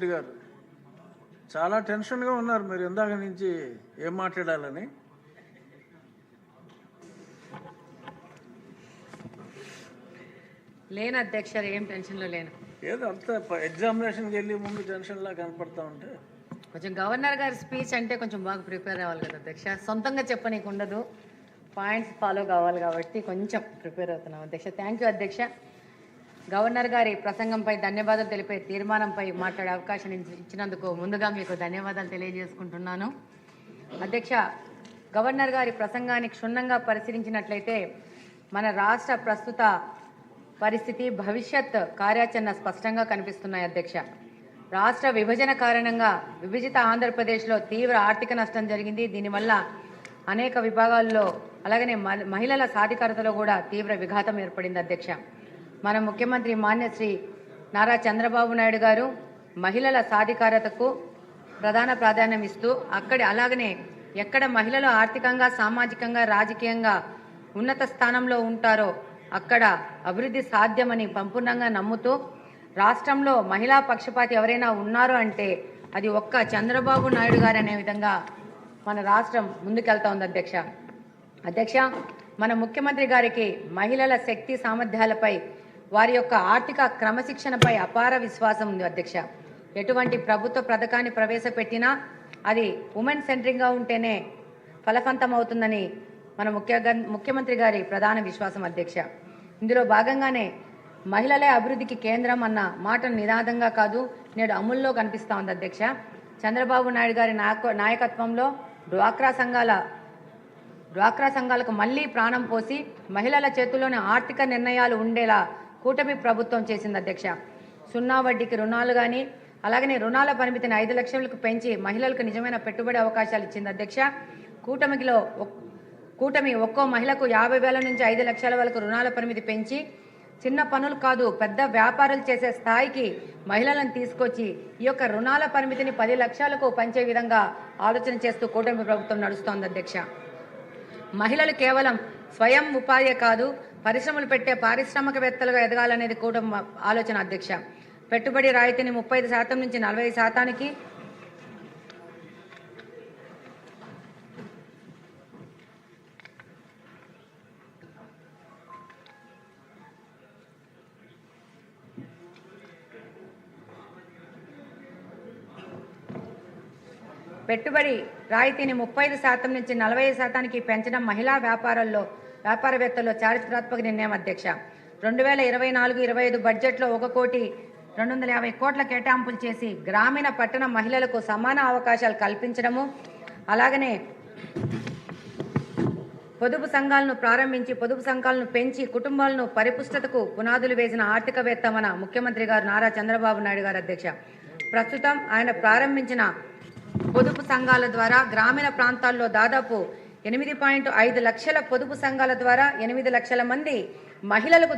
రెడ్డి గారు చాలా టెన్షన్గా ఉన్నారు. మీరు ఇందాక నుంచి ఏం మాట్లాడాలని. లేను అధ్యక్ష, ఏం టెన్షన్లో లేను. ఏదో అంత ఎగ్జామినేషన్కి వెళ్ళి ముందు టెన్షన్లా కనపడతా ఉంటే కొంచెం గవర్నర్ గారి స్పీచ్ అంటే కొంచెం బాగా ప్రిపేర్ అవ్వాలి కదా అధ్యక్ష. సొంతంగా చెప్పనీకు ఉండదు, పాయింట్స్ ఫాలో కావాలి కాబట్టి కొంచెం ప్రిపేర్ అవుతున్నాం అధ్యక్ష. థ్యాంక్ యూ అధ్యక్ష. గవర్నర్ గారి ప్రసంగంపై ధన్యవాదాలు తెలిపే తీర్మానంపై మాట్లాడే అవకాశం ఇచ్చినందుకు ముందుగా మీకు ధన్యవాదాలు తెలియజేసుకుంటున్నాను అధ్యక్ష. గవర్నర్ గారి ప్రసంగాన్ని క్షుణ్ణంగా పరిశీలించినట్లయితే మన రాష్ట్ర ప్రస్తుత పరిస్థితి, భవిష్యత్ కార్యాచరణ స్పష్టంగా కనిపిస్తున్నాయి అధ్యక్ష. రాష్ట్ర విభజన కారణంగా విభజిత ఆంధ్రప్రదేశ్లో తీవ్ర ఆర్థిక నష్టం జరిగింది. దీనివల్ల అనేక విభాగాల్లో అలాగనే మహిళల సాధికారతలో కూడా తీవ్ర విఘాతం ఏర్పడింది అధ్యక్ష. మన ముఖ్యమంత్రి మాన్యశ్రీ నారా చంద్రబాబు నాయుడు గారు మహిళల సాధికారతకు ప్రధాన ప్రాధాన్యం ఇస్తూ అలాగనే ఎక్కడ మహిళలు ఆర్థికంగా, సామాజికంగా, రాజకీయంగా ఉన్నత స్థానంలో ఉంటారో అక్కడ అభివృద్ధి సాధ్యమని సంపూర్ణంగా నమ్ముతూ రాష్ట్రంలో మహిళా పక్షపాతి ఎవరైనా ఉన్నారో అంటే అది ఒక్క చంద్రబాబు నాయుడు గారు అనే విధంగా మన రాష్ట్రం ముందుకెళ్తా ఉంది అధ్యక్ష. అధ్యక్ష, మన ముఖ్యమంత్రి గారికి మహిళల శక్తి సామర్థ్యాలపై, వారి యొక్క ఆర్థిక క్రమశిక్షణపై అపార విశ్వాసం ఉంది అధ్యక్ష. ఎటువంటి ప్రభుత్వ పథకాన్ని ప్రవేశపెట్టినా అది ఉమెన్ సెంట్రింగ్గా ఉంటేనే ఫలవంతం అవుతుందని మన ముఖ్యమంత్రి గారి ప్రధాన విశ్వాసం అధ్యక్ష. ఇందులో భాగంగానే మహిళలే అభివృద్ధికి కేంద్రం అన్న మాట నినాదంగా కాదు, నేడు అమల్లో కనిపిస్తూ ఉంది అధ్యక్ష. చంద్రబాబు నాయుడు గారి నాయకత్వంలో డ్వాక్రా సంఘాలకు మళ్లీ ప్రాణం పోసి మహిళల చేతుల్లోనే ఆర్థిక నిర్ణయాలు ఉండేలా కూటమి ప్రభుత్వం చేసింది అధ్యక్ష. 0 వడ్డీకి రుణాలు కానీ అలాగనే రుణాల పరిమితిని 5 లక్షలకు పెంచి మహిళలకు నిజమైన పెట్టుబడి అవకాశాలు ఇచ్చింది అధ్యక్ష. కూటమి ఒక్కో మహిళకు 50,000 నుంచి 5 లక్షల వరకు రుణాల పరిమితి పెంచి చిన్న పనులు కాదు పెద్ద వ్యాపారాలు చేసే స్థాయికి మహిళలను తీసుకొచ్చి ఈ యొక్క రుణాల పరిమితిని 10 లక్షలకు పెంచే విధంగా ఆలోచన చేస్తూ కూటమి ప్రభుత్వం నడుస్తోంది అధ్యక్ష. మహిళలు కేవలం స్వయం ఉపాధి కాదు, పరిశ్రమలు పెట్టే పారిశ్రామికవేత్తలుగా ఎదగాలనేది కూటమి ఆలోచన అధ్యక్ష. పెట్టుబడి రాయితీని 35% నుంచి 40%కి, పెట్టుబడి రాయితీని 35% నుంచి 40%కి పెంచడం మహిళా వ్యాపారవేత్తల్లో చారిత్రాత్మక నిర్ణయం అధ్యక్ష. 2024-25 బడ్జెట్లో 1,250 కోట్ల కేటాయింపులు చేసి గ్రామీణ పట్టణ మహిళలకు సమాన అవకాశాలు కల్పించడము, అలాగనే పొదుపు సంఘాలను ప్రారంభించి పొదుపు సంఘాలను పెంచి కుటుంబాలను పరిపుష్టతకు పునాదులు వేసిన ఆర్థికవేత్త మన ముఖ్యమంత్రి గారు నారా చంద్రబాబు నాయుడు గారు అధ్యక్ష. ప్రస్తుతం ఆయన ప్రారంభించిన పొదుపు సంఘాల ద్వారా గ్రామీణ ప్రాంతాల్లో దాదాపు 8.5 లక్షల పొదుపు సంఘాల ద్వారా 8 లక్షల మంది మహిళలకు